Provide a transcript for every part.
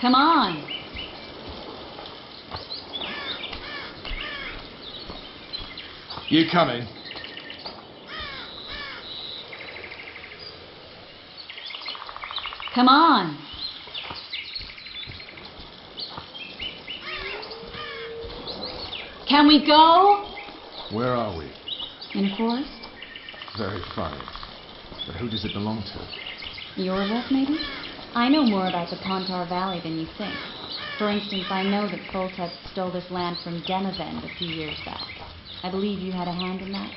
Come on. You coming? Come on. Can we go? Where are we? In a forest? Very funny. But who does it belong to? Yorvik, maybe? I know more about the Pontar Valley than you think. For instance, I know that Foltest stole this land from Demavend a few years back. I believe you had a hand in that.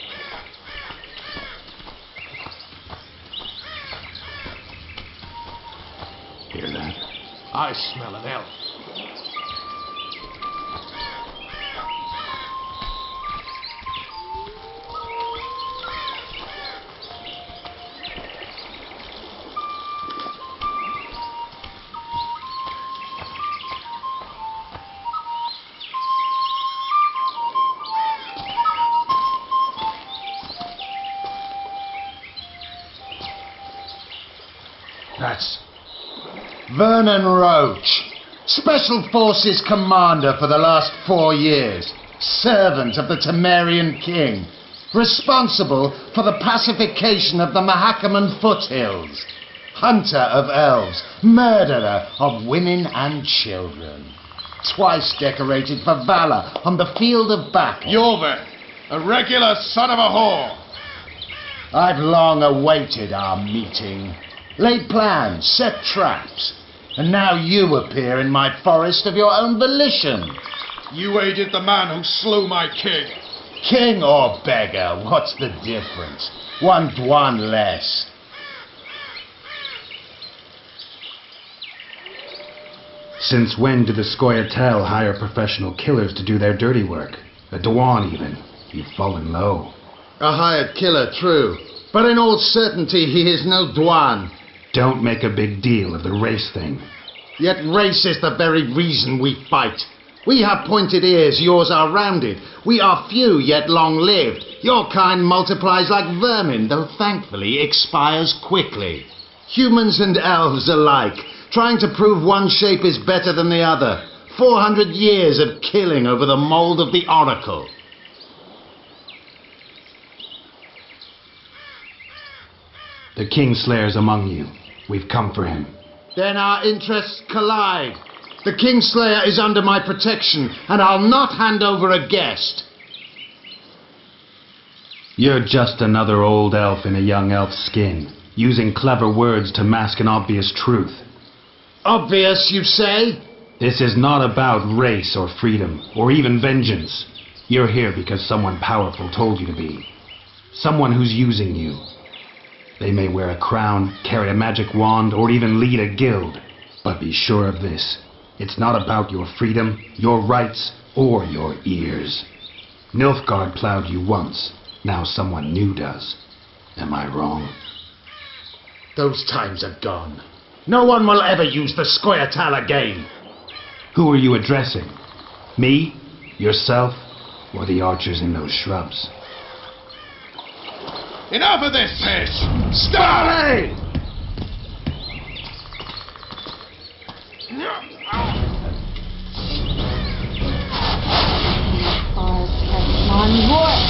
Hear that? I smell an elf. That's... Vernon Roach, Special Forces Commander for the last 4 years, servant of the Temerian King, responsible for the pacification of the Mahakaman foothills, hunter of elves, murderer of women and children, twice decorated for valor on the field of battle. Yorvik, a regular son of a whore. I've long awaited our meeting, laid plans, set traps, and now you appear in my forest of your own volition. You aided the man who slew my king. King or beggar, what's the difference? One Dwan less. Since when do the Scoia'tael hire professional killers to do their dirty work? A Dwan even. You've fallen low. A hired killer, true. But in all certainty he is no Dwan. Don't make a big deal of the race thing. Yet race is the very reason we fight. We have pointed ears, yours are rounded. We are few, yet long-lived. Your kind multiplies like vermin, though thankfully expires quickly. Humans and elves alike, trying to prove one shape is better than the other. 400 years of killing over the mold of the Oracle. The Kingslayer's among you. We've come for him. Then our interests collide. The Kingslayer is under my protection, and I'll not hand over a guest. You're just another old elf in a young elf's skin, using clever words to mask an obvious truth. Obvious, you say? This is not about race or freedom, or even vengeance. You're here because someone powerful told you to be. Someone who's using you. They may wear a crown, carry a magic wand, or even lead a guild. But be sure of this. It's not about your freedom, your rights, or your ears. Nilfgaard plowed you once. Now someone new does. Am I wrong? Those times are gone. No one will ever use the Scoia'tael again. Who are you addressing? Me? Yourself? Or the archers in those shrubs? Enough of this piss! Stop! Hey! All kept on wood.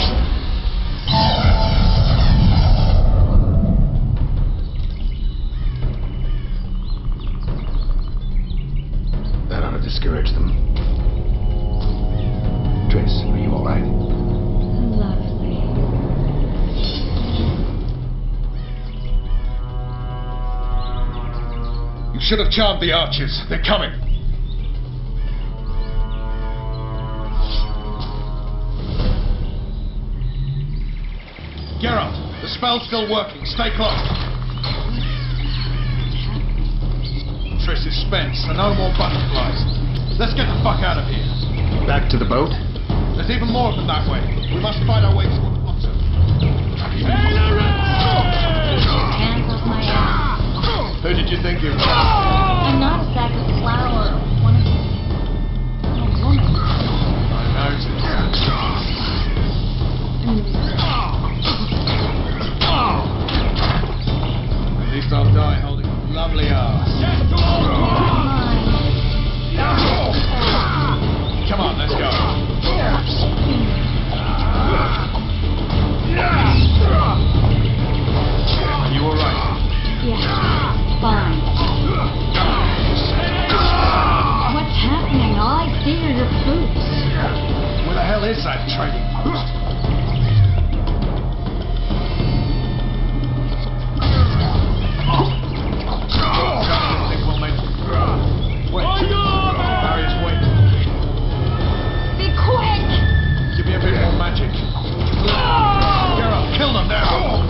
That ought to discourage them. Triss, are you alright? Lovely. You should have charmed the archers. They're coming. Geralt, the spell's still working. Stay close. Triss is spent, so no more butterflies. Let's get the fuck out of here. Back to the boat? There's even more of them that way. We must find our way toward the bottom. Hands off my ass. Who did you think you were? I'm not a sack of flour. One of them. I'm a woman. I noticed. At least I'll die holding a lovely ass. Come on. fine. What's happening? All I see are your boots. Where the hell is that trading post? Be quick! Give me a bit more magic. Geralt, kill them now!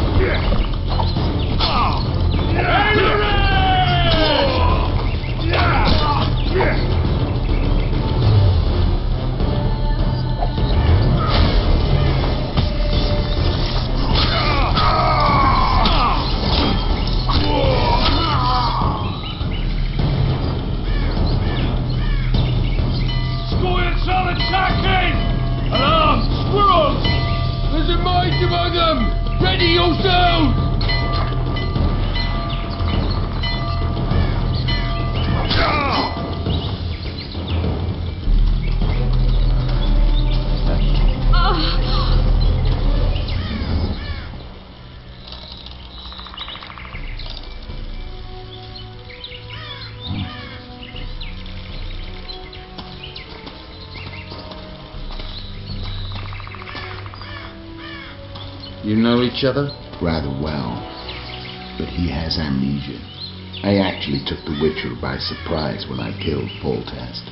Squirrels are attacking! Alarm! Squirrels! There's a mite among them! Ready yourselves! You know each other? Rather well, but he has amnesia. I actually took the Witcher by surprise when I killed Foltest.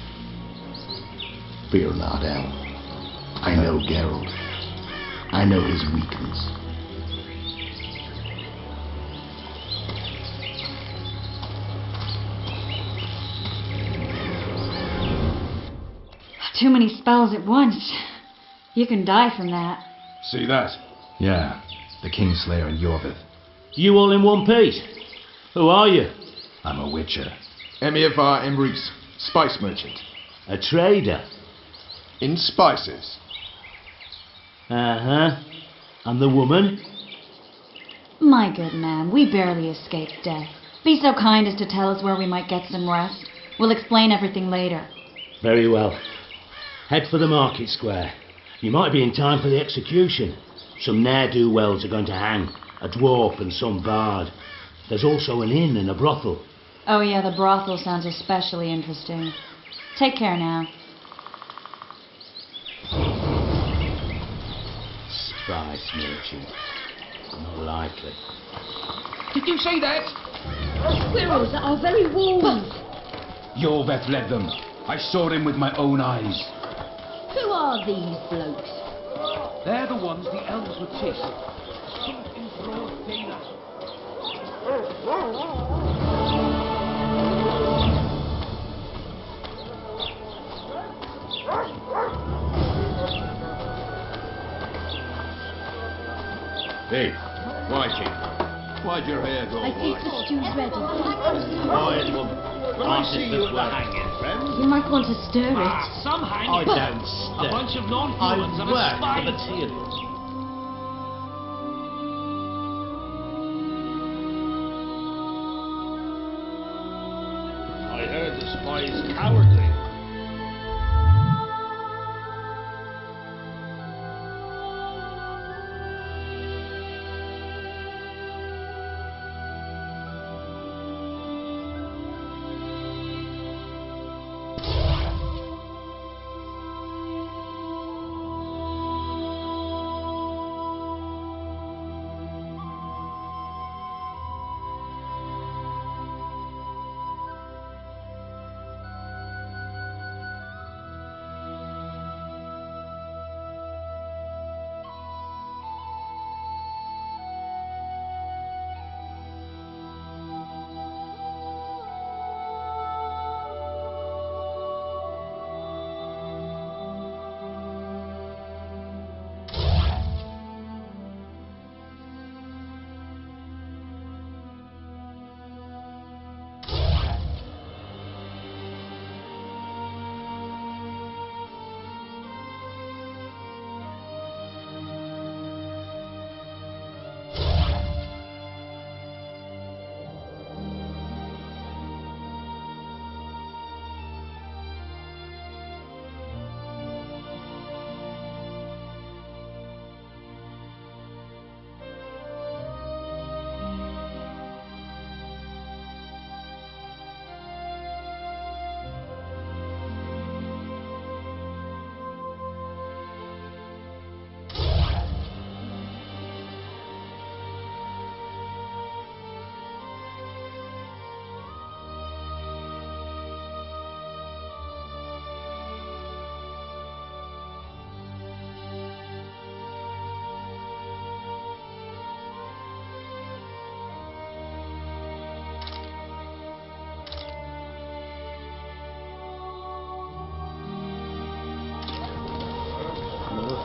Fear not, Elf. I know Geralt. I know his weakness. Too many spells at once. You can die from that. See that? Yeah, the Kingslayer and Yorvith. You all in one piece? Who are you? I'm a witcher. Emir var Emrys, spice merchant. A trader? In spices. Uh-huh. And the woman? My good man, we barely escaped death. Be so kind as to tell us where we might get some rest. We'll explain everything later. Very well. Head for the market square. You might be in time for the execution. Some ne'er-do-wells are going to hang. A dwarf and some bard. There's also an inn and a brothel. Oh yeah, the brothel sounds especially interesting. Take care now. Spice merchant. Not likely. Did you see that? Squirrels are very warm. Yorveth led them. I saw him with my own eyes. Who are these blokes? They're the ones the elves were chasing. Shot in broad daylight. Hey, Viking, why'd your hair go I think the stew's ready. Quiet, woman. I see you at the hanging, friend. You might want to stir it. Some hang. I don't stare. A bunch of non-humans and a work for spy. materials. I heard the spy is cowardly.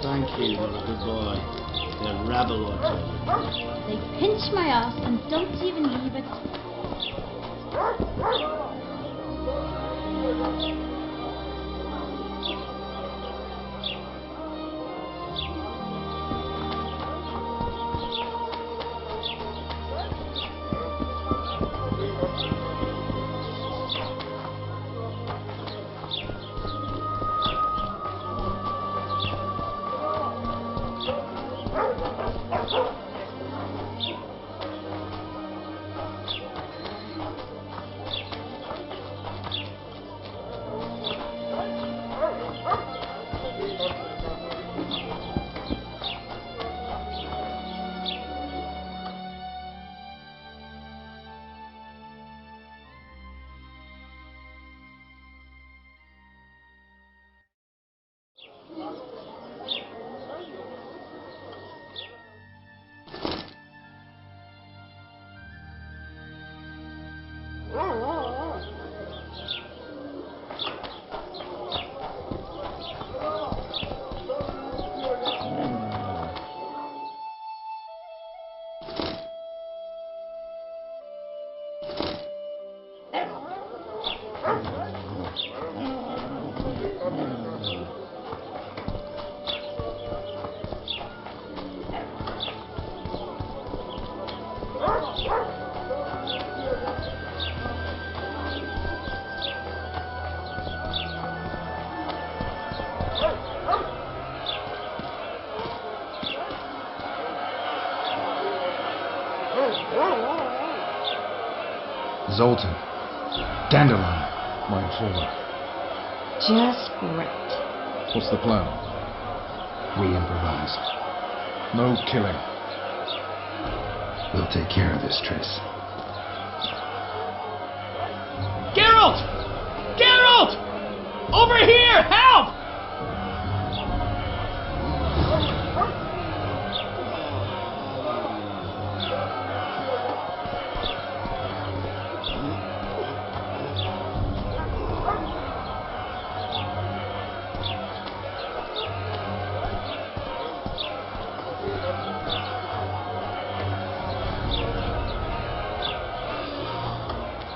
Thank you, you're a good boy. A rabble or two. They pinch my ass and don't even leave it. Zoltan. Dandelion. My informer. Just great. What's the plan? We improvise. No killing. We'll take care of this, Triss. Geralt! Geralt! Over here! Help!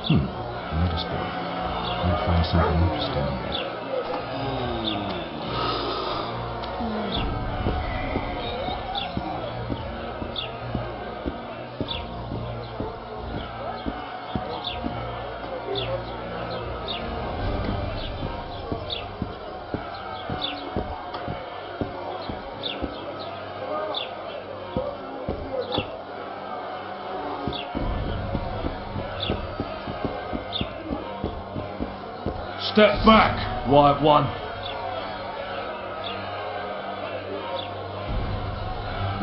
Notice board. Might find something interesting here. Step back, White One.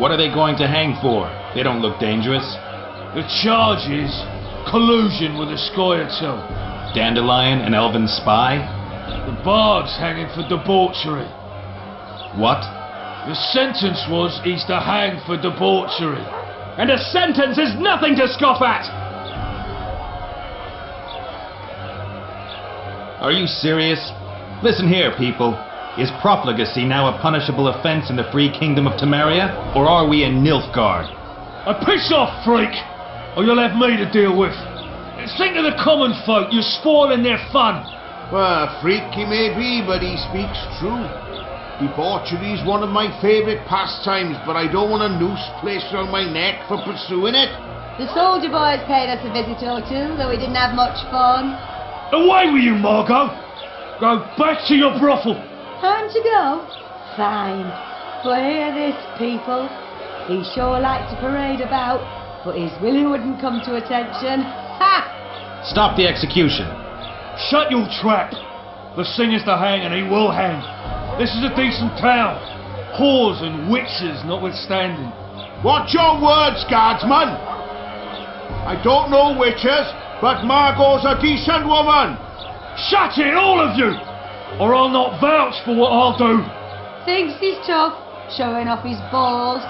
What are they going to hang for? They don't look dangerous. The charge is collusion with the Scoia'tael. Dandelion, an elven spy? The bard's hanging for debauchery. What? The sentence was he's to hang for debauchery. And a sentence is nothing to scoff at! Are you serious? Listen here, people. Is profligacy now a punishable offense in the free kingdom of Temeria? Or are we in Nilfgaard? Piss off, freak! Or you'll have me to deal with. Think of the common folk, you're spoiling their fun. Well, a freak he may be, but he speaks true. Debauchery's one of my favourite pastimes, but I don't want a noose placed around my neck for pursuing it. The soldier boys paid us a visit or two, though we didn't have much fun. Away with you, Margot! Go back to your brothel! Time to go? Fine. But hear this, people. He sure liked to parade about, but his Willie wouldn't come to attention. Ha! Stop the execution. Shut your trap! The singer's to hang and he will hang. This is a decent town. Whores and witches notwithstanding. Watch your words, guardsman! I don't know witches, but Margot's a decent woman! Shut it, all of you! Or I'll not vouch for what I'll do. Thinks he's tough, showing off his balls.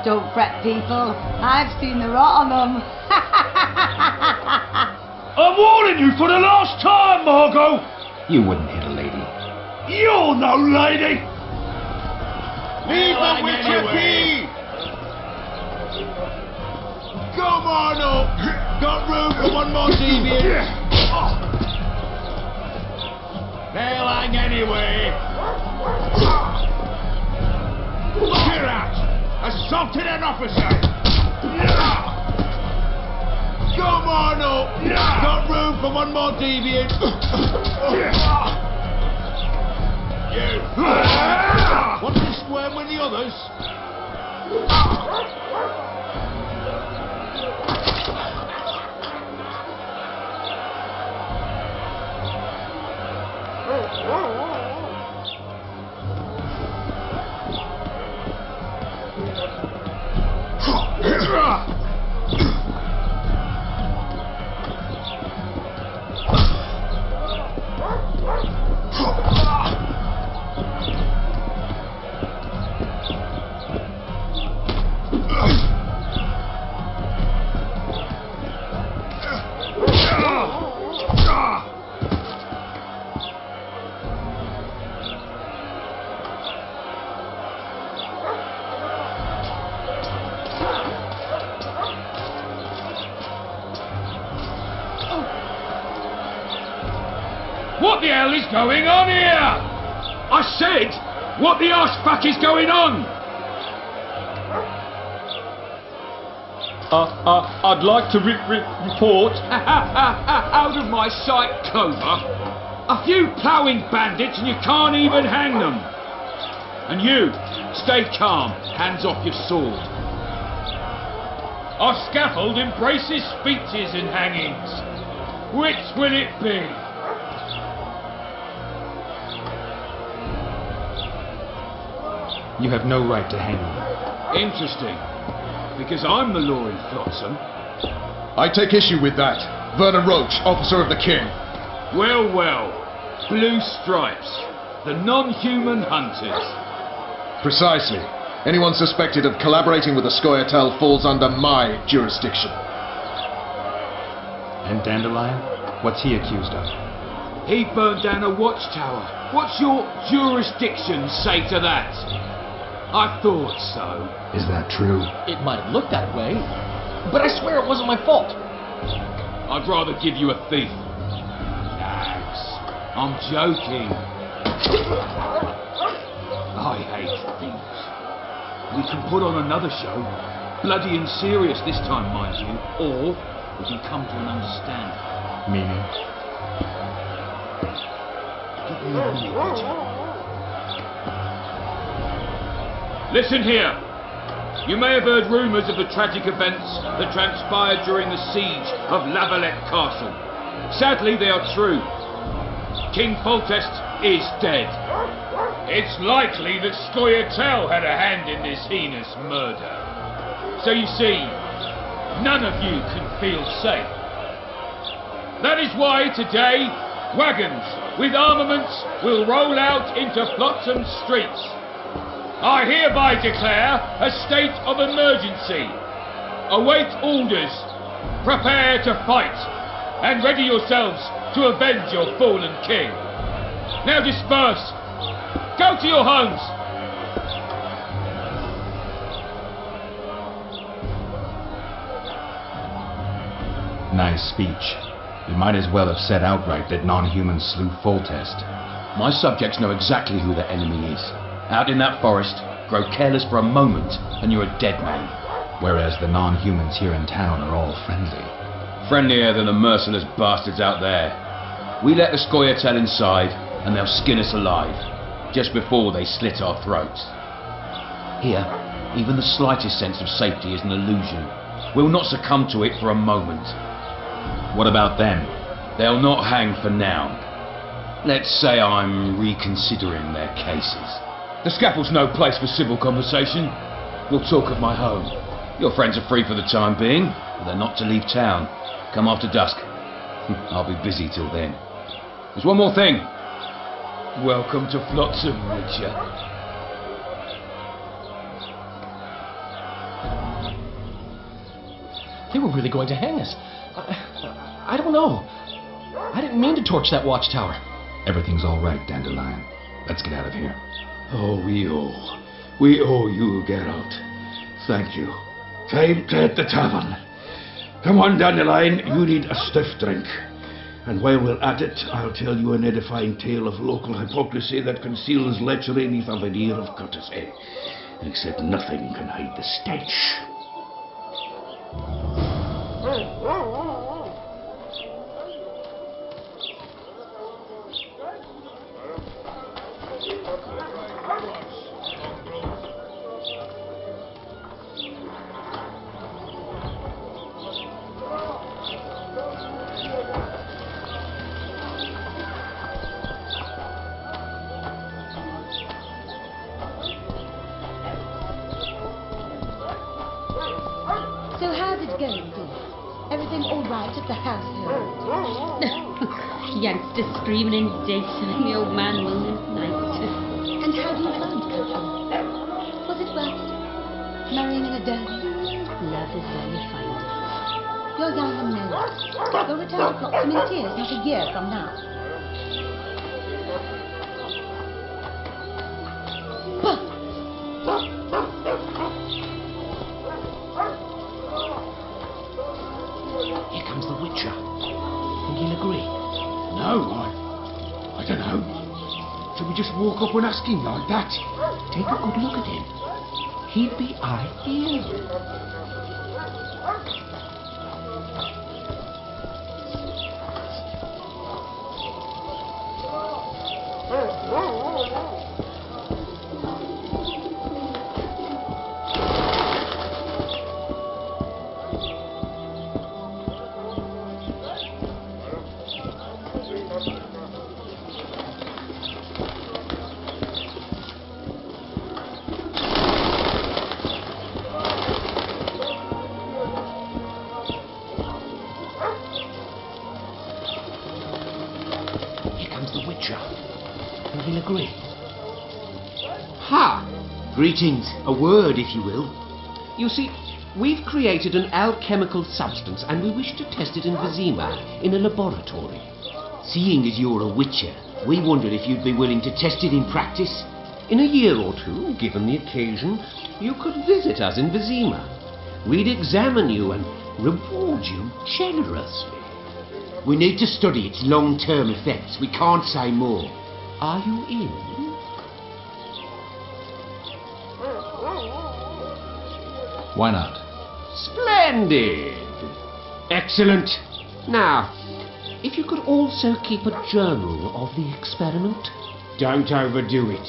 Don't fret, people. I've seen the rot on them. I'm warning you for the last time, Margot! You wouldn't hit a lady. You're no lady! Leave the Witcher be! Come on up! Got room for one more deviant! They'll hang anyway! Kirat! Assaulted an officer! Come on up! Got room for one more deviant! Want to square with the others? What the hell is going on here? I said, what the arse fuck is going on? I'd like to report out of my sight, Clover. A few ploughing bandits and you can't even hang them. And you, stay calm, hands off your sword. Our scaffold embraces speeches and hangings. Which will it be? You have no right to hang me. Interesting. Because I'm the law in Flotsam. I take issue with that. Vernon Roach, officer of the king. Well, well. Blue stripes. The non-human hunters. Precisely. Anyone suspected of collaborating with the Scoia'tael falls under my jurisdiction. And Dandelion? What's he accused of? He burned down a watchtower. What's your jurisdiction say to that? I thought so. Is that true? It might have looked that way, but I swear it wasn't my fault. I'd rather give you a thief. Nags. I'm joking. I hate thieves. We can put on another show. Bloody and serious this time, mind you. Or we can come to an understanding. Meaning? Give me a minute, would you? Listen here. You may have heard rumours of the tragic events that transpired during the siege of Lavalette Castle. Sadly, they are true. King Foltest is dead. It's likely that Scoia'tael had a hand in this heinous murder. So you see, none of you can feel safe. That is why today, wagons with armaments will roll out into Flotsam streets. I hereby declare a state of emergency. Await orders. Prepare to fight. And ready yourselves to avenge your fallen king. Now disperse. Go to your homes. Nice speech. You might as well have said outright that non-humans slew Foltest. My subjects know exactly who their enemy is. Out in that forest, grow careless for a moment, and you're a dead man. Whereas the non-humans here in town are all friendly. Friendlier than the merciless bastards out there. We let the Scoia'tael inside, and they'll skin us alive, just before they slit our throats. Here, even the slightest sense of safety is an illusion. We'll not succumb to it for a moment. What about them? They'll not hang for now. Let's say I'm reconsidering their cases. The scaffold's no place for civil conversation. We'll talk of my home. Your friends are free for the time being, but they're not to leave town. Come after dusk. I'll be busy till then. There's one more thing. Welcome to Flotsam, Witcher. They were really going to hang us. I don't know. I didn't mean to torch that watchtower. Everything's all right, Dandelion. Let's get out of here. Oh, We owe you, Geralt. Thank you. Time to hit the tavern. Come on, Dandelion, you need a stiff drink. And while we're at it, I'll tell you an edifying tale of local hypocrisy that conceals lechery beneath a veneer of courtesy. Except nothing can hide the stench. So how did it go, dear? Everything all right at the household? Youngster screaming in his daytime, the old man moaning at night. And how do you find country? Was it worth it? Marrying in a den? Love is where you find it. You're young and knows. You'll return to Flotsam in tears not a year from now. Here comes the Witcher. Think he'll agree? No, I don't know. Should we just walk up and ask him like that? Take a good look at him. He'd be ideal. Think he'll agree? Ha! Greetings. A word, if you will. You see, we've created an alchemical substance and we wish to test it in Vizima, in a laboratory. Seeing as you're a witcher, we wondered if you'd be willing to test it in practice. In a year or two, given the occasion, you could visit us in Vizima. We'd examine you and reward you generously. We need to study its long-term effects. We can't say more. Are you in? Why not? Splendid! Excellent. Now, if you could also keep a journal of the experiment. Don't overdo it.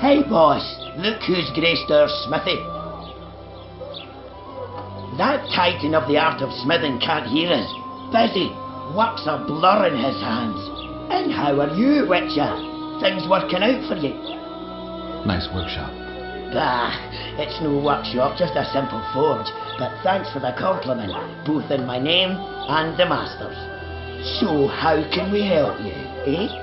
Hey, boss, look who's graced our smithy. That titan of the art of smithing can't hear us, Busy. Work's a blur in his hands. And how are you, Witcher? Things working out for you? Nice workshop. Bah, it's no workshop, just a simple forge. But thanks for the compliment, both in my name and the Master's. So how can we help you, eh?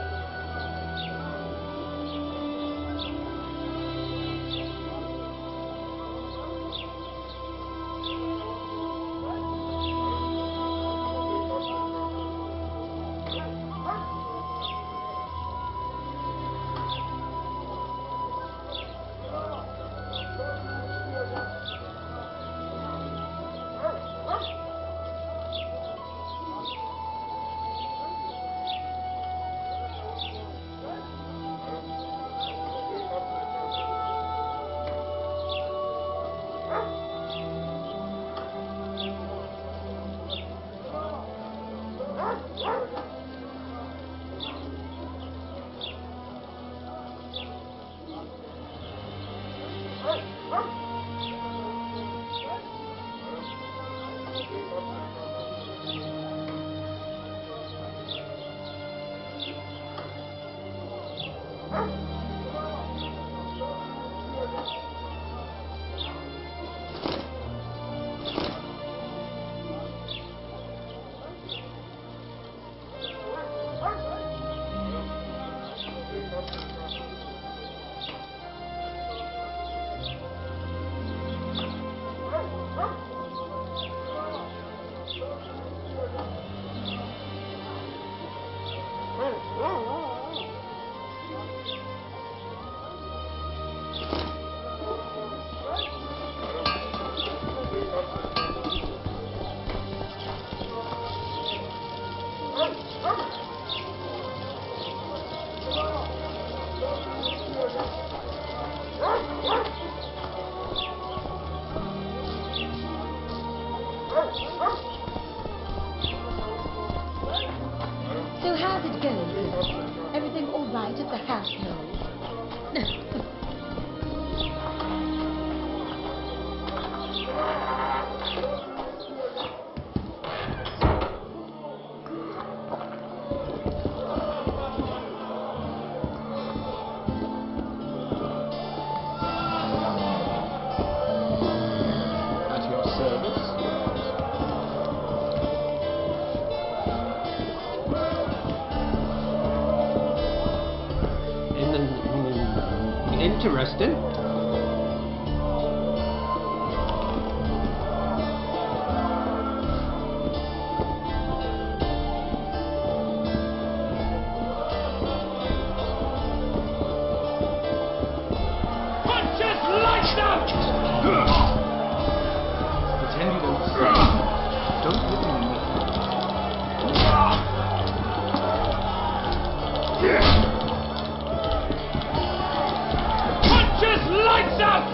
So how's it going, Pete? Everything all right at the household? At your service. Interesting. Punches lights out! Pretend you don't see. Don't look at me. Punches lights out!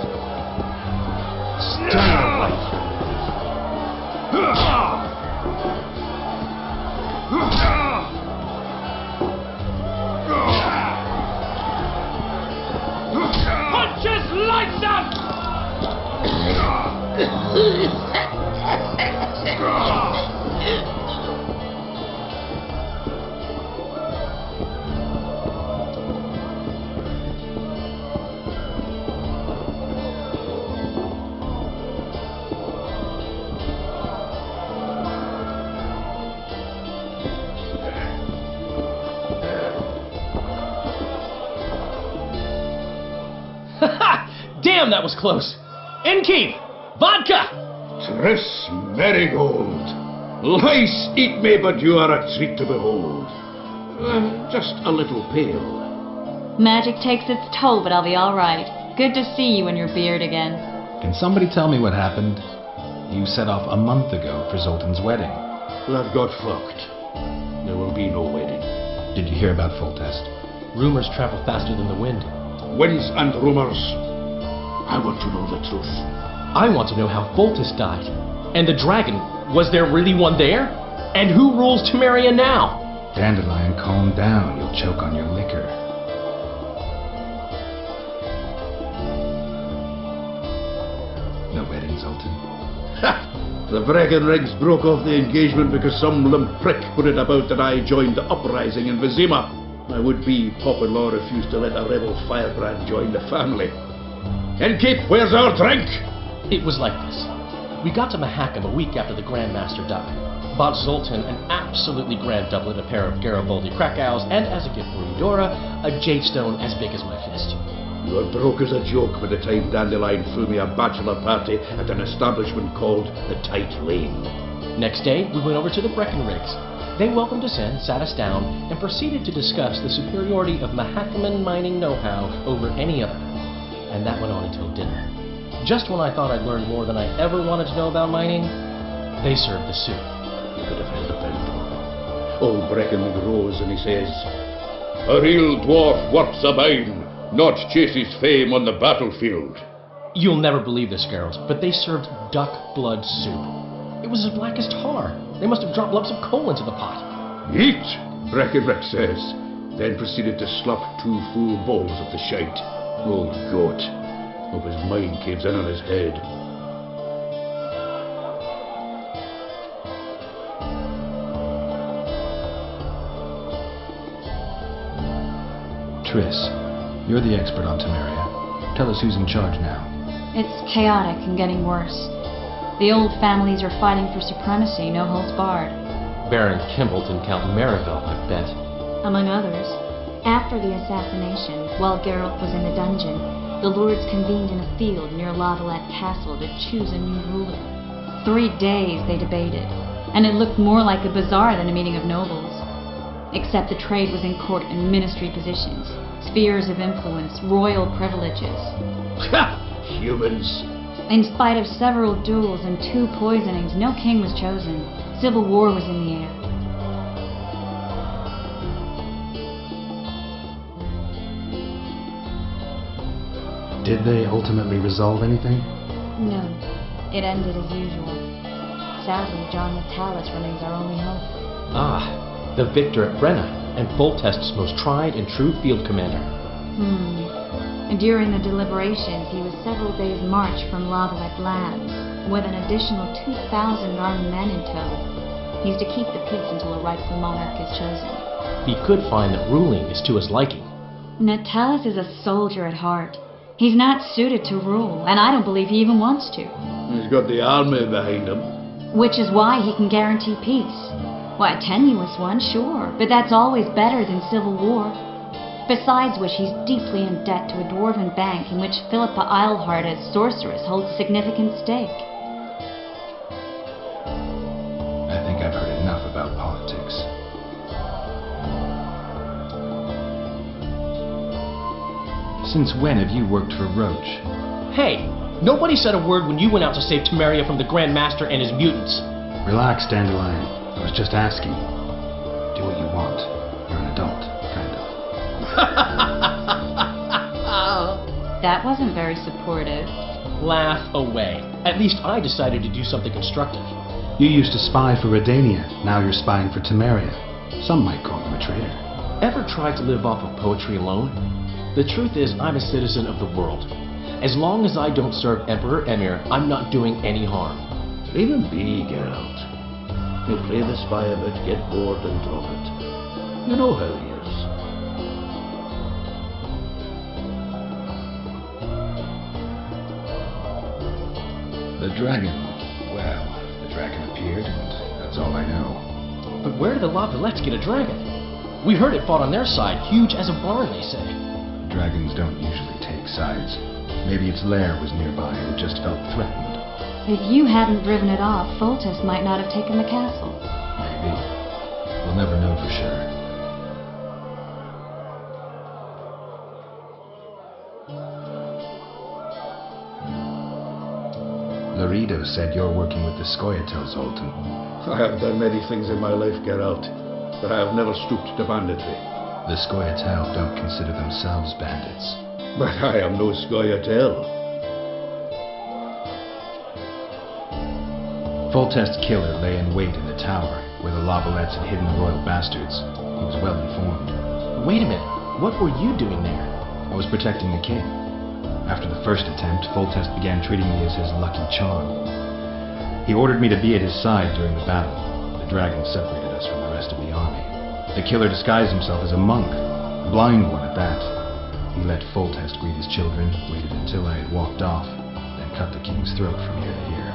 Punches lights out! Damn, that was close. Innkeep! Vodka! Triss Marigold. Lice eat me, but you are a treat to behold. Just a little pale. Magic takes its toll, but I'll be all right. Good to see you and your beard again. Can somebody tell me what happened? You set off a month ago for Zoltan's wedding. That got fucked. There will be no wedding. Did you hear about Foltest? Rumors travel faster than the wind. Winds and rumors. I want to know the truth. I want to know how Foltest died. And the dragon, was there really one there? And who rules Temeria now? Dandelion, calm down. You'll choke on your liquor. No wedding, Zoltan. The Breckenrigs broke off the engagement because some limp prick put it about that I joined the uprising in Vizima. My would-be pop-in-law refused to let a rebel firebrand join the family. Enkeep, where's our drink? It was like this. We got to Mahakam a week after the Grand Master died. Bought Zoltan an absolutely grand doublet, a pair of Garibaldi Krakau's, and as a gift for Eudora, a jadestone as big as my fist. You were broke as a joke by the time Dandelion threw me a bachelor party at an establishment called the Tight Lane. Next day, we went over to the Breckenrigs. They welcomed us in, sat us down, and proceeded to discuss the superiority of Mahakaman mining know-how over any other. And that went on until dinner. Just when I thought I'd learned more than I ever wanted to know about mining, they served the soup. You could have held a pen to him. Old Breckenrig rose and he says, "A real dwarf works a mine, not chases fame on the battlefield." You'll never believe this, girls, but they served duck blood soup. It was as black as tar. They must have dropped lumps of coal into the pot. "Eat," Breckenrig says, then proceeded to slop 2 full bowls of the shite. Old goat. Hope his mind caves in on his head. Triss, you're the expert on Temeria. Tell us who's in charge now. It's chaotic and getting worse. The old families are fighting for supremacy, no holds barred. Baron Kimbleton, Count Marivelle, I bet. Among others. After the assassination, while Geralt was in the dungeon, the lords convened in a field near Lavalette Castle to choose a new ruler. 3 days they debated, and it looked more like a bazaar than a meeting of nobles. Except the trade was in court and ministry positions, spheres of influence, royal privileges. Ha! Humans! In spite of several duels and 2 poisonings, no king was chosen. Civil war was in the air. Did they ultimately resolve anything? No, it ended as usual. Sadly, John Natalis remains our only hope. Ah, the victor at Brenna, and Foltest's most tried and true field commander. During the deliberations, he was several days' march from Lavalette lands, with an additional 2,000 armed men in tow. He's to keep the peace until a rightful monarch is chosen. He could find that ruling is to his liking. Natalis is a soldier at heart. He's not suited to rule, and I don't believe he even wants to. He's got the army behind him. Which is why he can guarantee peace. Why, a tenuous one, sure, but that's always better than civil war. Besides which, he's deeply in debt to a dwarven bank in which Philippa Eilhart, as sorceress, holds a significant stake. I think I've heard enough about politics. Since when have you worked for Roach? Hey, nobody said a word when you went out to save Temeria from the Grand Master and his mutants. Relax, Dandelion. I was just asking. Do what you want. You're an adult, kind of. That wasn't very supportive. Laugh away. At least I decided to do something constructive. You used to spy for Redania. Now you're spying for Temeria. Some might call you a traitor. Ever tried to live off of poetry alone? The truth is, I'm a citizen of the world. As long as I don't serve Emperor Emir, I'm not doing any harm. Leave him be, Geralt. He'll play the spy a bit, get bored and drop it. You know how he is. The dragon. Well, the dragon appeared, and that's all I know. But where did the Lavalettes get a dragon? We heard it fought on their side, huge as a barn, they say. Dragons don't usually take sides. Maybe its lair was nearby and it just felt threatened. If you hadn't driven it off, Foltest might not have taken the castle. Maybe. We'll never know for sure. Laredo said you're working with the Scoia'tael, Zoltan. I have done many things in my life, Geralt, but I have never stooped to banditry. The Scoia'tael don't consider themselves bandits. But I am no Scoia'tael. Foltest's killer lay in wait in the tower, where the Lavalettes had hidden the royal bastards. He was well informed. Wait a minute. What were you doing there? I was protecting the king. After the first attempt, Foltest began treating me as his lucky charm. He ordered me to be at his side during the battle. The dragon separated us from the rest of the army. The killer disguised himself as a monk, a blind one at that. He let Foltest greet his children, waited until I had walked off, then cut the king's throat from ear to ear.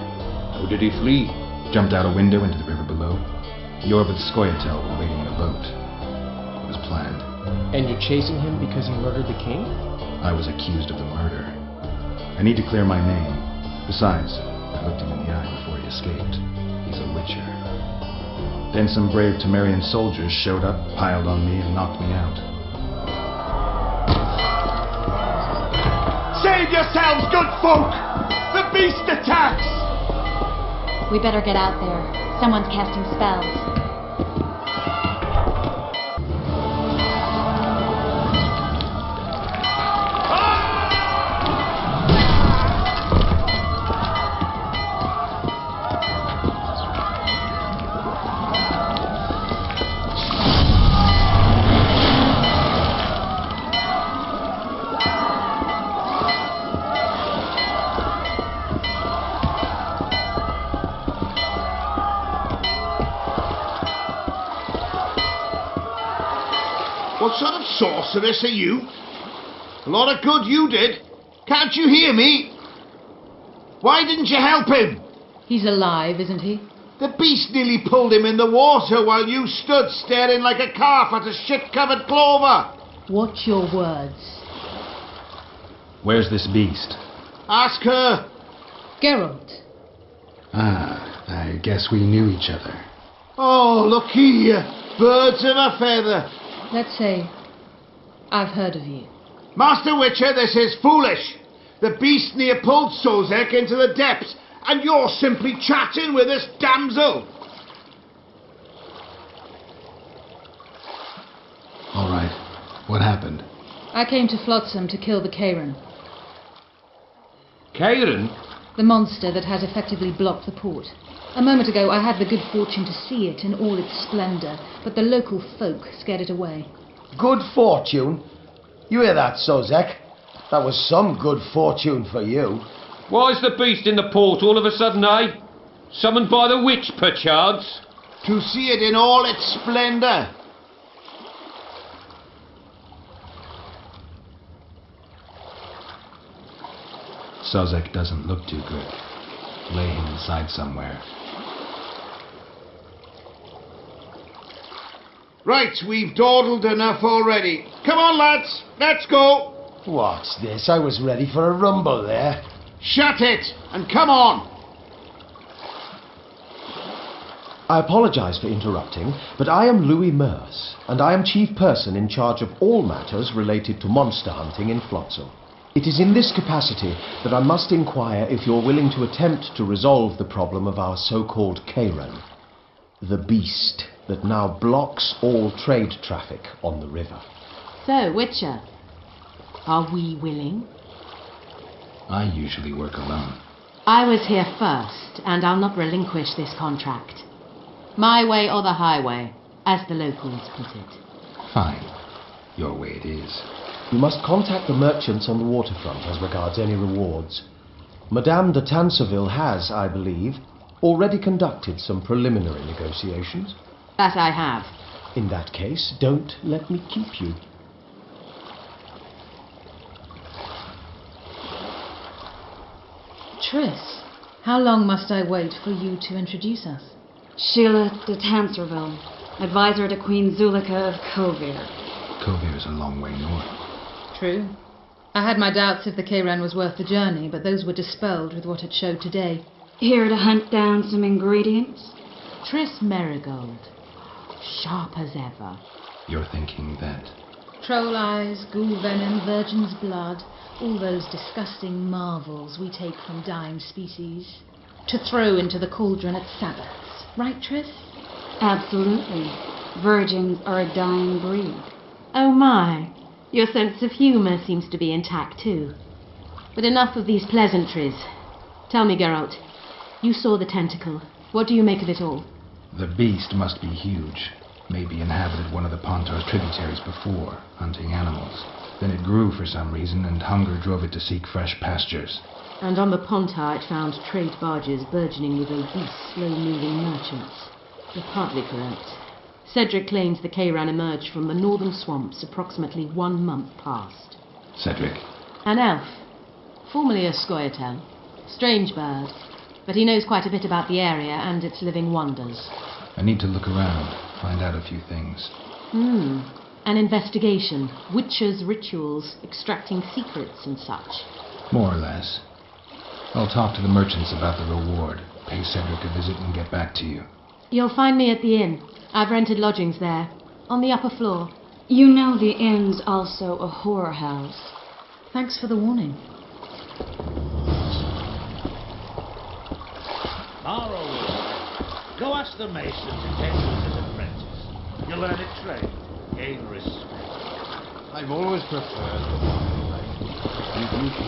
How did he flee? Jumped out a window into the river below. Yorb with Skoyatel were waiting in a boat. It was planned. And you're chasing him because he murdered the king? I was accused of the murder. I need to clear my name. Besides, I looked him in the eye before he escaped. He's a witcher. Then some brave Temerian soldiers showed up, piled on me, and knocked me out. Save yourselves, good folk! The beast attacks! We better get out there. Someone's casting spells. What sort of sorceress are you? A lot of good you did. Can't you hear me? Why didn't you help him? He's alive, isn't he? The beast nearly pulled him in the water while you stood staring like a calf at a shit-covered clover. Watch your words. Where's this beast? Ask her. Geralt. Ah, I guess we knew each other. Oh, look here. Birds of a feather. Let's say I've heard of you. Master Witcher, this is foolish. The beast near pulled Sozek into the depths, and you're simply chatting with this damsel. All right. What happened? I came to Flotsam to kill the Kairan. Kairan? The monster that has effectively blocked the port. A moment ago I had the good fortune to see it in all its splendour, but the local folk scared it away. Good fortune? You hear that, Sozek? That was some good fortune for you. Why's the beast in the port all of a sudden, eh? Summoned by the witch, perchance? To see it in all its splendour. Sozek doesn't look too good. Lay him inside somewhere. Right, we've dawdled enough already. Come on, lads, let's go. What's this? I was ready for a rumble there. Shut it, and come on. I apologize for interrupting, but I am Louis Merce, and I am chief person in charge of all matters related to monster hunting in Flotsam. It is in this capacity that I must inquire if you're willing to attempt to resolve the problem of our so-called Kairan, the beast that now blocks all trade traffic on the river. So, Witcher, are we willing? I usually work alone. I was here first, and I'll not relinquish this contract. My way or the highway, as the locals put it. Fine. Your way it is. You must contact the merchants on the waterfront as regards any rewards. Madame de Tanseville has, I believe, already conducted some preliminary negotiations. That I have. In that case, don't let me keep you. Triss, how long must I wait for you to introduce us? Sheila de Tanserville, advisor to Queen Zulika of Kovir. Kovir's a long way north. True. I had my doubts if the Kairan was worth the journey, but those were dispelled with what it showed today. Here to hunt down some ingredients? Triss Merigold. Sharp as ever. You're thinking that? Troll eyes, ghoul venom, virgin's blood, all those disgusting marvels we take from dying species, to throw into the cauldron at Sabbaths. Right, Triss? Absolutely. Virgins are a dying breed. Oh my. Your sense of humour seems to be intact too. But enough of these pleasantries. Tell me, Geralt, you saw the tentacle. What do you make of it all? The beast must be huge. Maybe inhabited one of the Pontar's tributaries before, hunting animals. Then it grew for some reason, and hunger drove it to seek fresh pastures. And on the Pontar it found trade barges burgeoning with obese, slow-moving merchants. You're partly correct. Cedric claims the Kayran emerged from the northern swamps approximately 1 month past. Cedric. An elf, formerly a Scoia'tael. Strange bird, but he knows quite a bit about the area and its living wonders. I need to look around, find out a few things. An investigation. Witchers' rituals, extracting secrets and such. More or less. I'll talk to the merchants about the reward, pay Cedric a visit and get back to you. You'll find me at the inn. I've rented lodgings there, on the upper floor. You know the inn's also a horror house. Thanks for the warning. Morrow, go ask the mason to take you as an apprentice. You'll learn a trade, gain respect. I've always preferred the modern life. You people.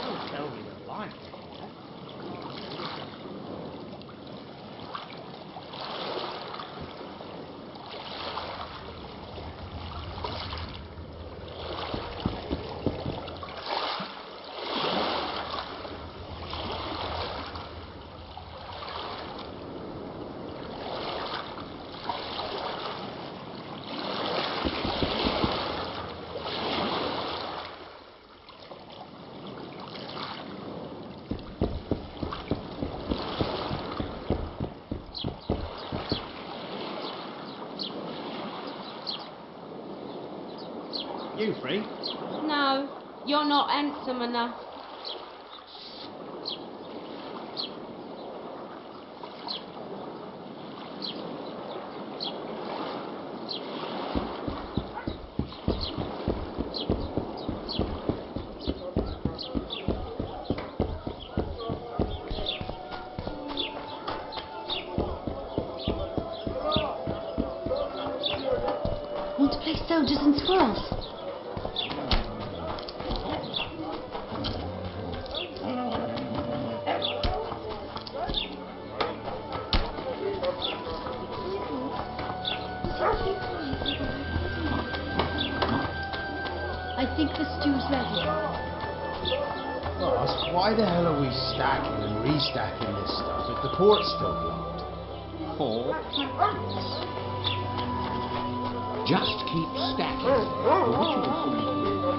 Don't tell me you like it. You free? No, you're not handsome enough. Want to play soldiers and squirrels? I think the stew's ready. Boss, why the hell are we stacking and restacking this stuff if the port's still blocked? Just keep stacking. The witcher will soon be here.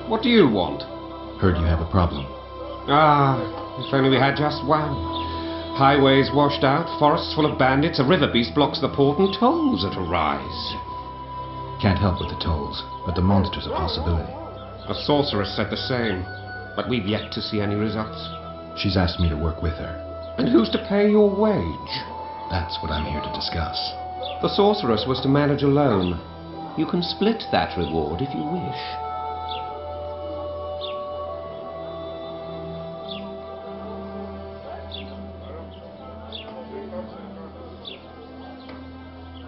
What do you want? Heard you have a problem. If only we had just one. Highways washed out, forests full of bandits, a river beast blocks the port, and tolls that arise. Can't help with the tolls, but the monster's a possibility. A sorceress said the same, but we've yet to see any results. She's asked me to work with her. And who's to pay your wage? That's what I'm here to discuss. The sorceress was to manage alone. You can split that reward if you wish.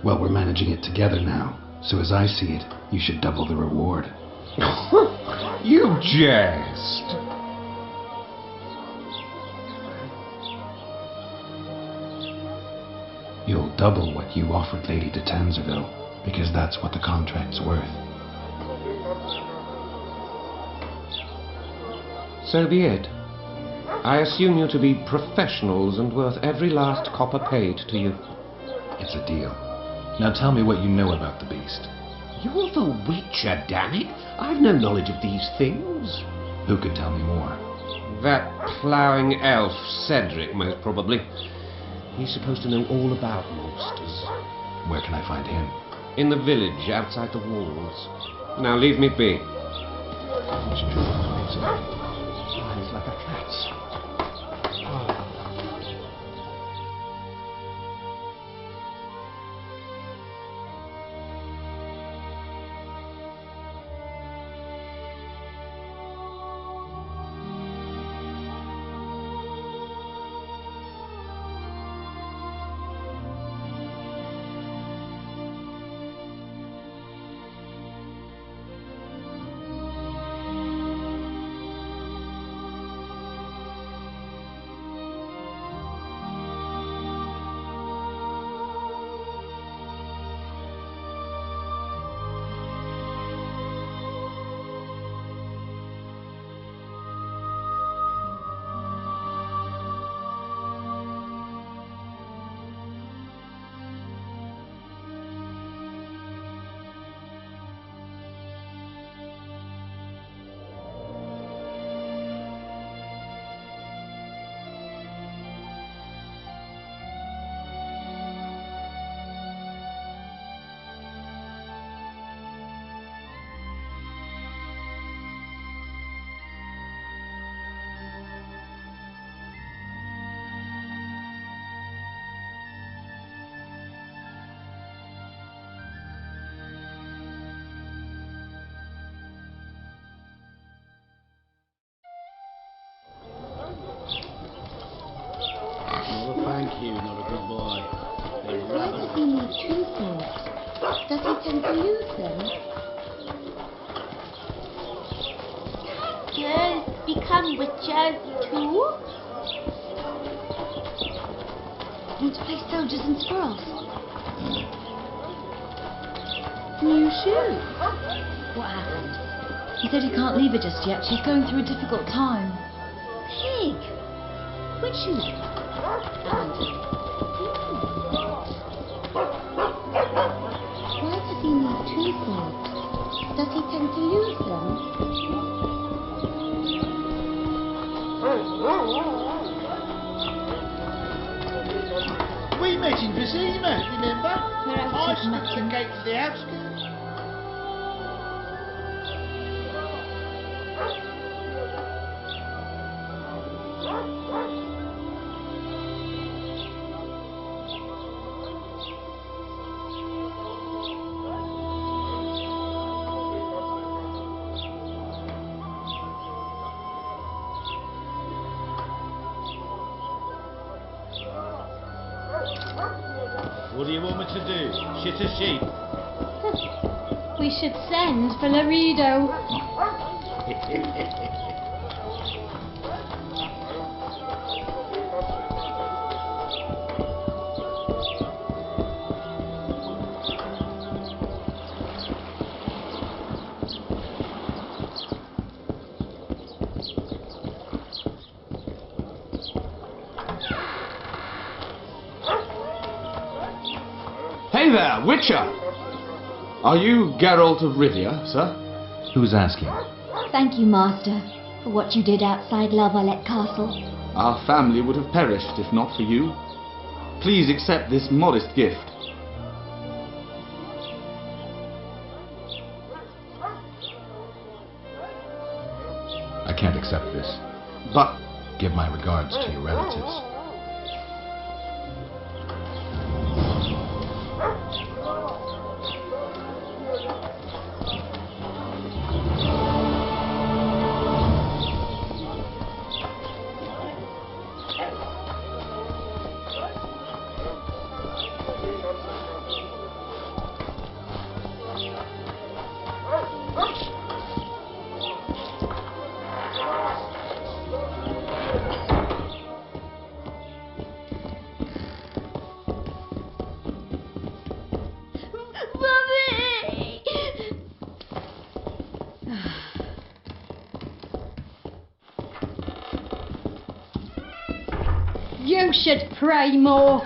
Well, we're managing it together now, so as I see it, you should double the reward. You jest! You'll double what you offered Lady de Tanzerville, because that's what the contract's worth. So be it. I assume you to be professionals and worth every last copper paid to you. It's a deal. Now tell me what you know about the beast. You're the Witcher, damn it! I've no knowledge of these things. Who could tell me more? That ploughing elf, Cedric, most probably. He's supposed to know all about monsters. Where can I find him? In the village, outside the walls. Now leave me be. It's true, smiles like a cat's. he need two swords? Does he tend to use them? Girls become witches too? Want to play soldiers and squirrels? New shoes? What happened? He said he can't leave her just yet. She's going through a difficult time. Pig! Which shoes? Why does he need two swords? Does he tend to use them? We met in Vizima, remember? We're out I to stood at the nothing. gate of the outskirts. What do you want me to do? Shit a sheep? We should send for Laredo. Hey there, Witcher! Are you Geralt of Rivia, sir? Who's asking? Thank you, Master, for what you did outside La Valette Castle. Our family would have perished if not for you. Please accept this modest gift. I can't accept this. But give my regards to your relatives. You should pray more.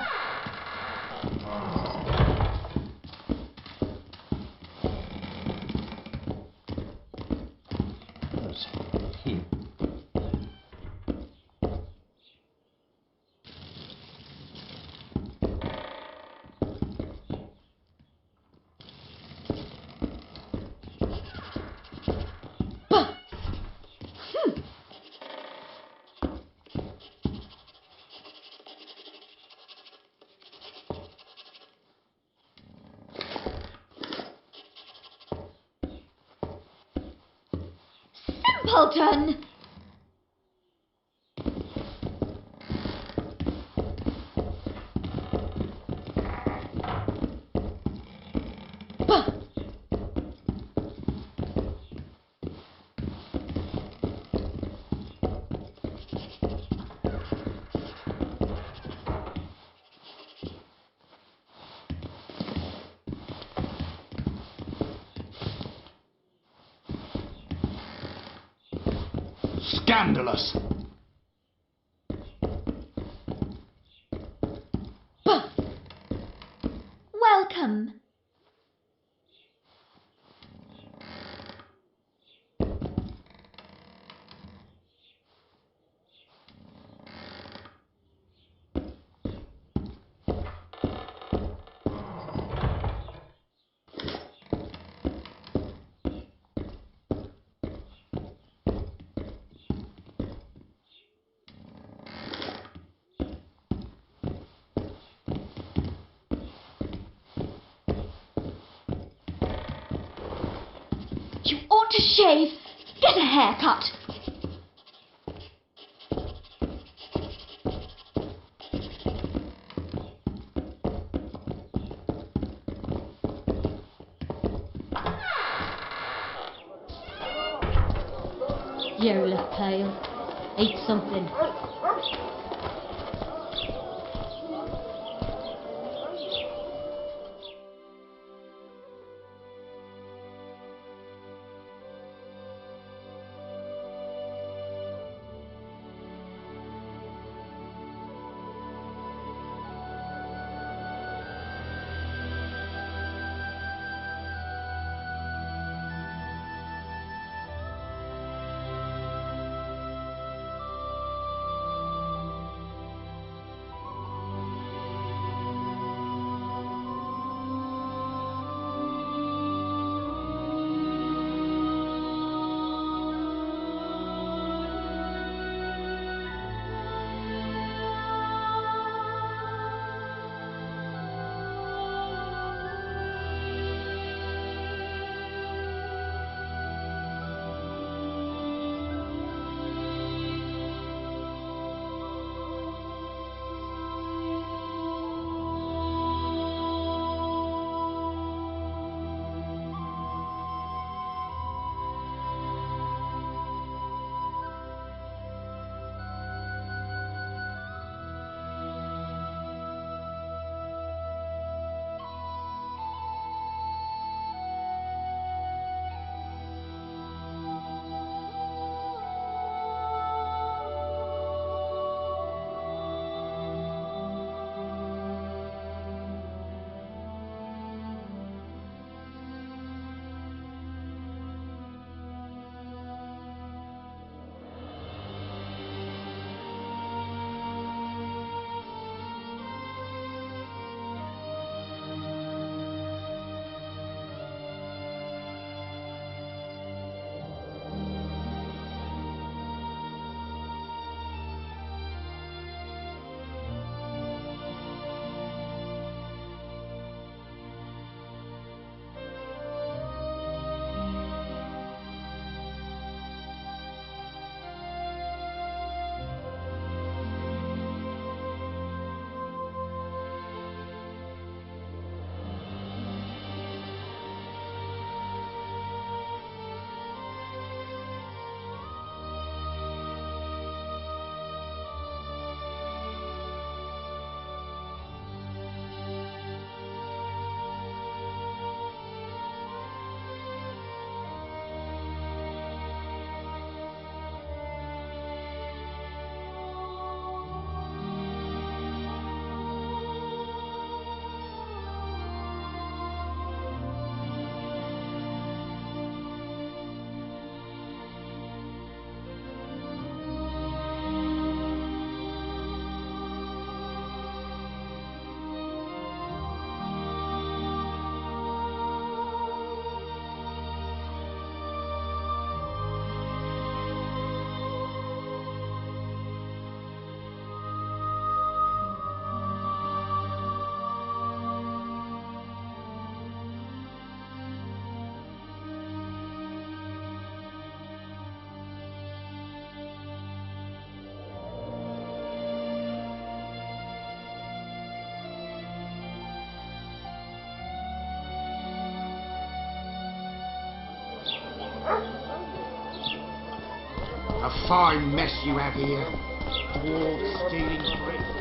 Simpleton! scandalous! Welcome. You ought to shave. Get a haircut. You look pale. Eat something. A fine mess you have here. Dwarves stealing bricks.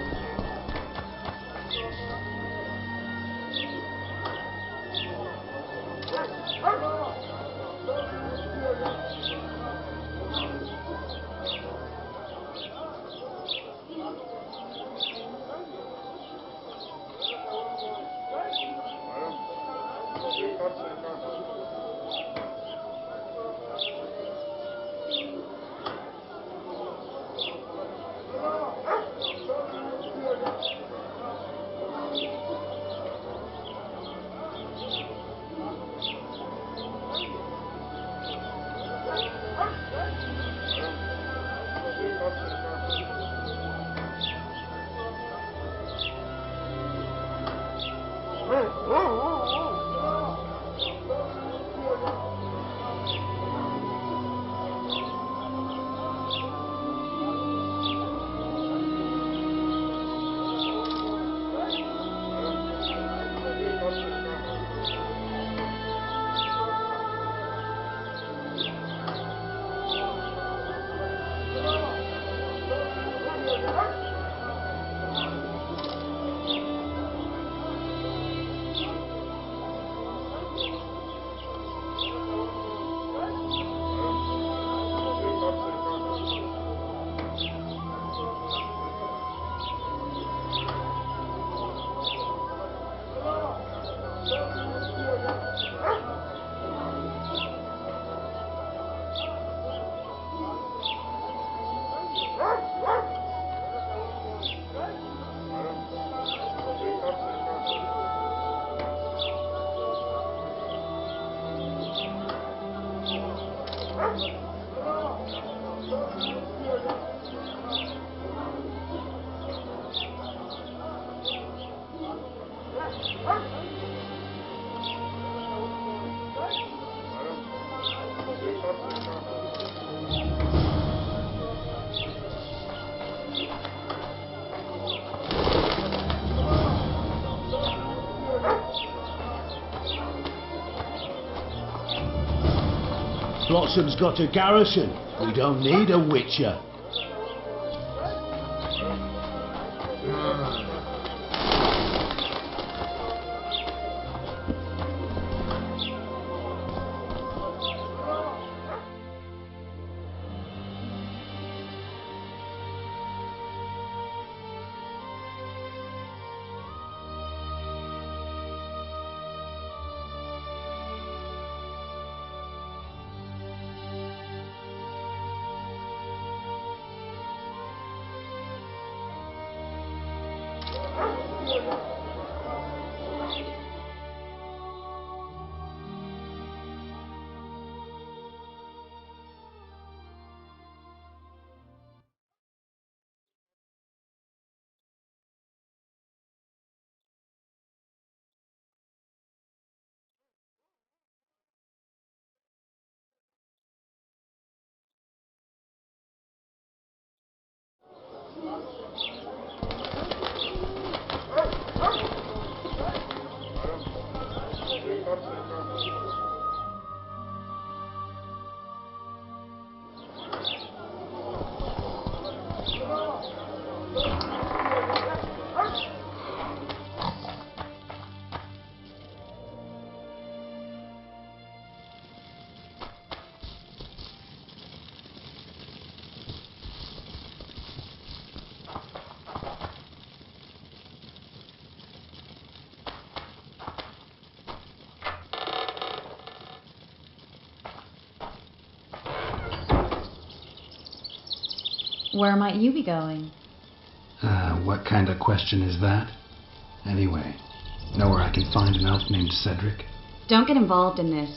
Blossom's got a garrison. We don't need a witcher. Where might you be going? What kind of question is that? Anyway, know where I can find an elf named Cedric? Don't get involved in this.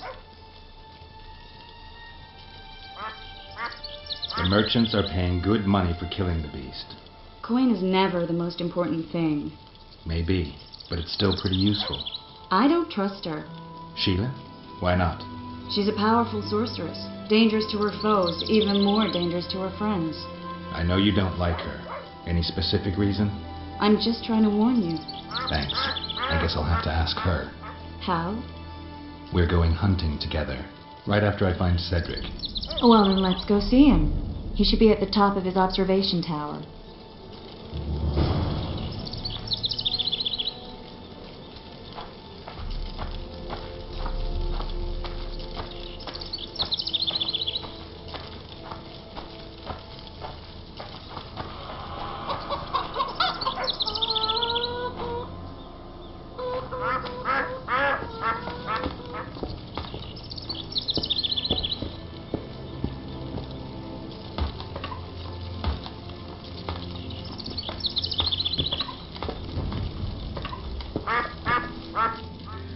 The merchants are paying good money for killing the beast. Coin is never the most important thing. Maybe, but it's still pretty useful. I don't trust her. Sheila? Why not? She's a powerful sorceress. Dangerous to her foes, even more dangerous to her friends. I know you don't like her. Any specific reason? I'm just trying to warn you. Thanks. I guess I'll have to ask her. How? We're going hunting together, right after I find Cedric. Well, then let's go see him. He should be at the top of his observation tower.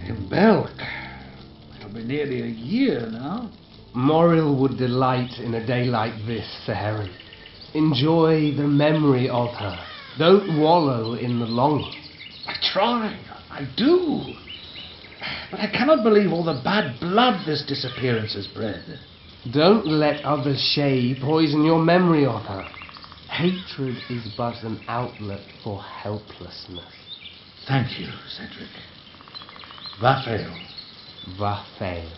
In Belk. It'll be nearly a year now. Morrill would delight in a day like this, Sir Harry. Enjoy the memory of her. Don't wallow in the longing. I try. I do. But I cannot believe all the bad blood this disappearance has bred. Don't let others' shade poison your memory of her. Hatred is but an outlet for helplessness. Thank you, Cedric. Vafail. Vafail.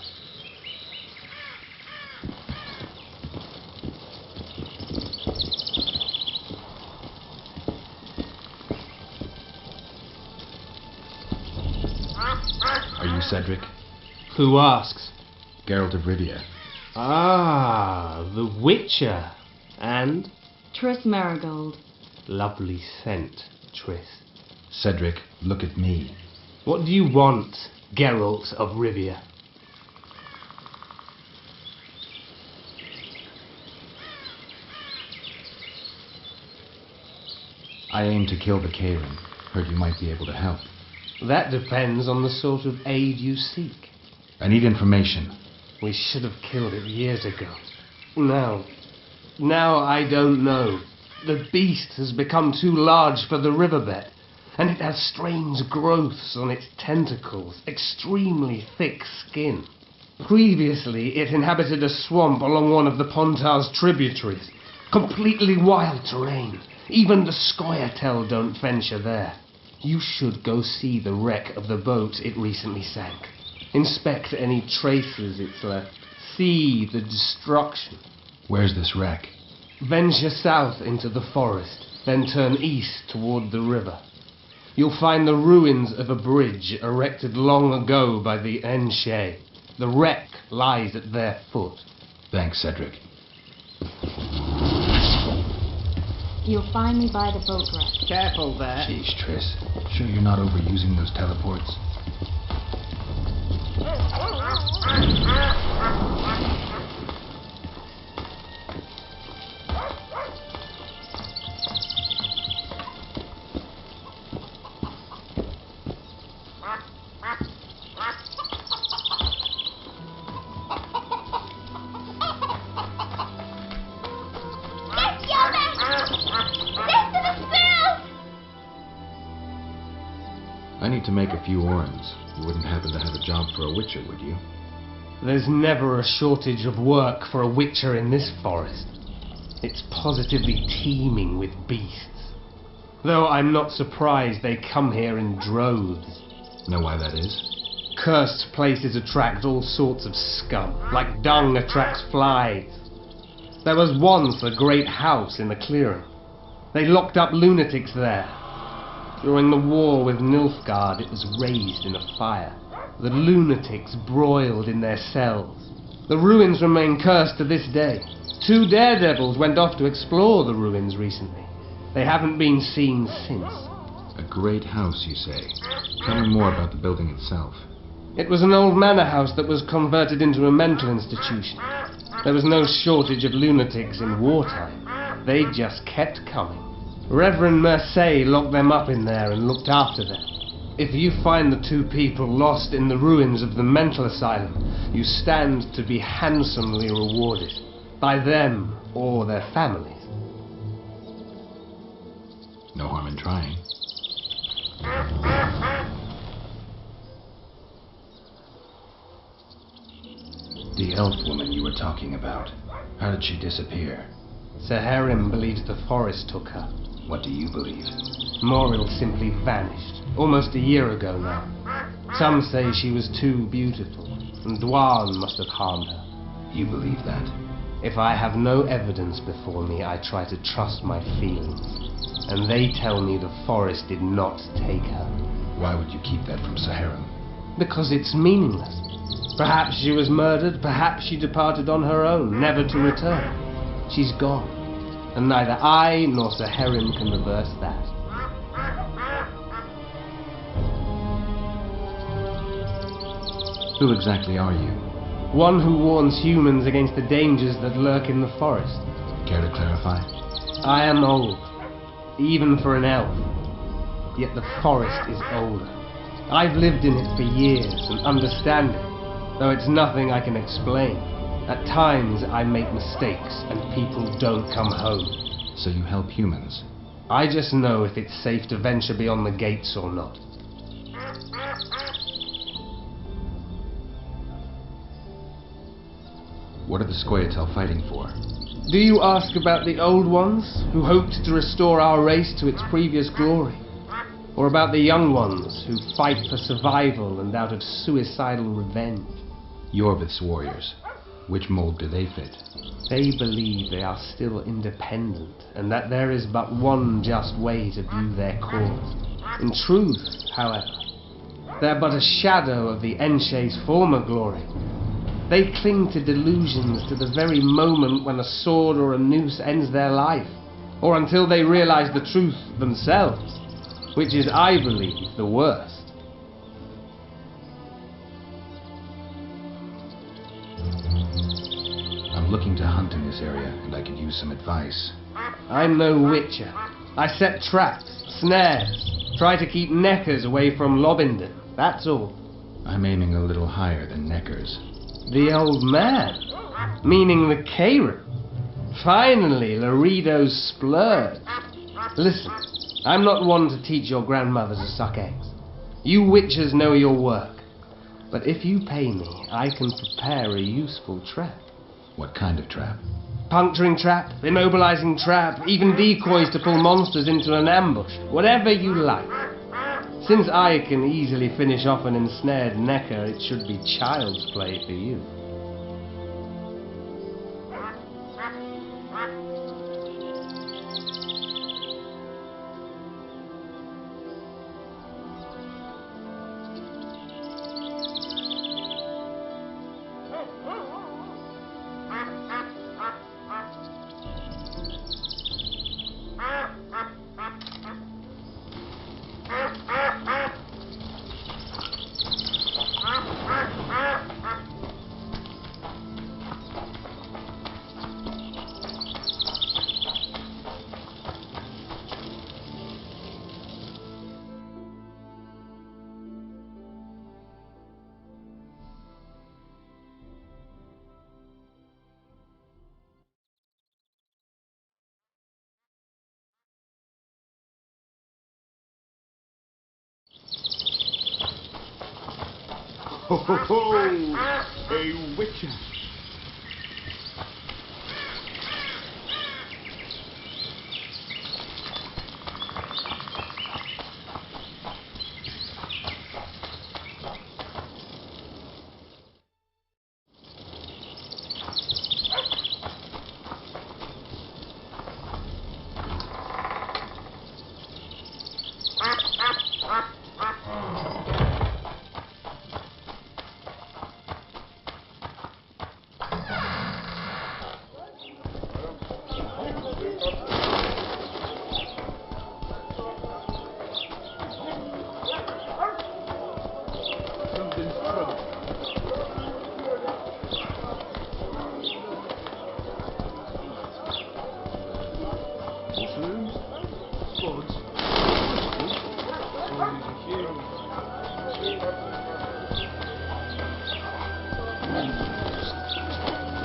Are you Cedric? Who asks? Geralt of Rivia. Ah, the Witcher. And? Triss Marigold. Lovely scent, Triss. Cedric, look at me. What do you want, Geralt of Rivia? I aim to kill the Karen. Heard you might be able to help. That depends on the sort of aid you seek. I need information. We should have killed it years ago. Now I don't know. The beast has become too large for the riverbed, and it has strange growths on its tentacles, extremely thick skin. Previously, it inhabited a swamp along one of the Pontar's tributaries. Completely wild terrain. Even the Scoia'tael don't venture there. You should go see the wreck of the boat it recently sank. Inspect any traces it's left. See the destruction. Where's this wreck? Venture south into the forest, then turn east toward the river. You'll find the ruins of a bridge erected long ago by the Enshe. The wreck lies at their foot. Thanks, Cedric. You'll find me by the boat wreck. Careful there. Jeez, Triss. Sure you're not overusing those teleports? I need to make a few orens. You wouldn't happen to have a job for a witcher, would you? There's never a shortage of work for a witcher in this forest. It's positively teeming with beasts. Though I'm not surprised they come here in droves. Know why that is? Cursed places attract all sorts of scum, like dung attracts flies. There was once a great house in the clearing. They locked up lunatics there. During the war with Nilfgaard, it was raised in a fire. The lunatics broiled in their cells. The ruins remain cursed to this day. 2 daredevils went off to explore the ruins recently. They haven't been seen since. A great house, you say. Tell me more about the building itself. It was an old manor house that was converted into a mental institution. There was no shortage of lunatics in wartime. They just kept coming. Reverend Mercey locked them up in there and looked after them. If you find the 2 people lost in the ruins of the mental asylum, you stand to be handsomely rewarded. By them or their families. No harm in trying. The elf woman you were talking about. How did she disappear? Saharim believes the forest took her. What do you believe? Moril simply vanished, almost a year ago now. Some say she was too beautiful, and Dwan must have harmed her. You believe that? If I have no evidence before me, I try to trust my feelings. And they tell me the forest did not take her. Why would you keep that from Saharim? Because it's meaningless. Perhaps she was murdered, perhaps she departed on her own, never to return. She's gone. And neither I nor Saharim can reverse that. Who exactly are you? One who warns humans against the dangers that lurk in the forest. Care to clarify? I am old, even for an elf. Yet the forest is older. I've lived in it for years and understand it, though it's nothing I can explain. At times I make mistakes and people don't come home. So you help humans? I just know if it's safe to venture beyond the gates or not. What are the Scoia'tael fighting for? Do you ask about the old ones, who hoped to restore our race to its previous glory? Or about the young ones, who fight for survival and out of suicidal revenge? Yorvith's warriors. Which mold do they fit? They believe they are still independent, and that there is but one just way to view their cause. In truth, however, they're but a shadow of the Enshe's former glory. They cling to delusions to the very moment when a sword or a noose ends their life, or until they realize the truth themselves, which is, I believe, the worst. I'm looking to hunt in this area, and I could use some advice. I'm no witcher. I set traps, snares, try to keep neckers away from Lobinden, that's all. I'm aiming a little higher than neckers. The old man? Meaning the Kairan? Finally, Laredo's splurge. Listen, I'm not one to teach your grandmother to suck eggs. You witchers know your work. But if you pay me, I can prepare a useful trap. What kind of trap? Puncturing trap, immobilizing trap, even decoys to pull monsters into an ambush. Whatever you like. Since I can easily finish off an ensnared necker, it should be child's play for you. Ho ho ho! A witcher!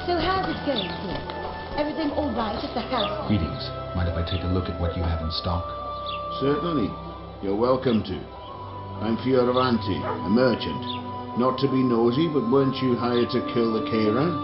So how's it going here? Everything all right at the house? Greetings. Mind if I take a look at what you have in stock? Certainly. You're welcome to. I'm Fioravanti, a merchant. Not to be nosy, but weren't you hired to kill the Kairan?